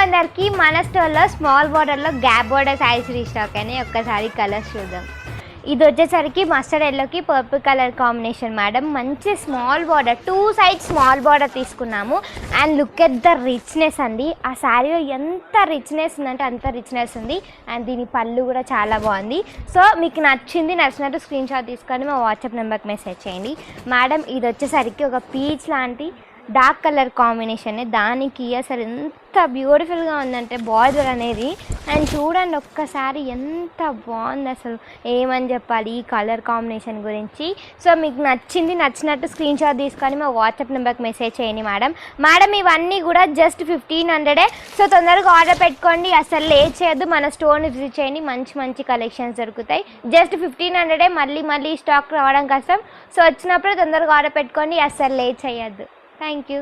అందరికి మన స్టోర్లో స్మాల్ బార్డర్లో గ్యాప్ బార్డర్ శారీస్ రీస్టాక్ అయినాయి. ఒక్కసారి కలర్స్ చూద్దాం. ఇది వచ్చేసరికి మస్టర్డ్ ఎల్లోకి పర్పుల్ కలర్ కాంబినేషన్ మేడం. మంచి small border, 2 side small border తీసుకున్నాము. And look at the richness అండి. ఆ శారీలో ఎంత రిచ్నెస్ ఉందంటే అంత రిచ్నెస్ ఉంది. అండ్ దీని పళ్ళు కూడా చాలా బాగుంది. సో మీకు నచ్చినట్టు స్క్రీన్ షాట్ తీసుకొని మా వాట్సాప్ నెంబర్కి మెసేజ్ చేయండి మేడం. ఇది వచ్చేసరికి ఒక పీచ్ లాంటి డార్క్ కలర్ కాంబినేషన్. దానికి అసలు ఎంత బ్యూటిఫుల్గా ఉందంటే బార్డర్ అనేది. అండ్ చూడండి ఒక్కసారి ఎంత బాగుంది, అసలు ఏమని చెప్పాలి ఈ కలర్ కాంబినేషన్ గురించి. సో మీకు నచ్చినట్టు స్క్రీన్ షాట్ తీసుకొని మా వాట్సాప్ నెంబర్కి మెసేజ్ చేయండి మేడం. ఇవన్నీ కూడా జస్ట్ 1500. సో తొందరగా ఆర్డర్ పెట్టుకోండి, అసలు లేట్ చేయొద్దు. మన స్టోర్ని విజిట్ చేయండి, మంచి కలెక్షన్స్ దొరుకుతాయి. జస్ట్ 1500. మళ్ళీ స్టాక్ రావడం కష్టం. సో వచ్చినప్పుడు తొందరగా ఆర్డర్ పెట్టుకోండి, అసలు లేట్ చేయొద్దు. Thank you.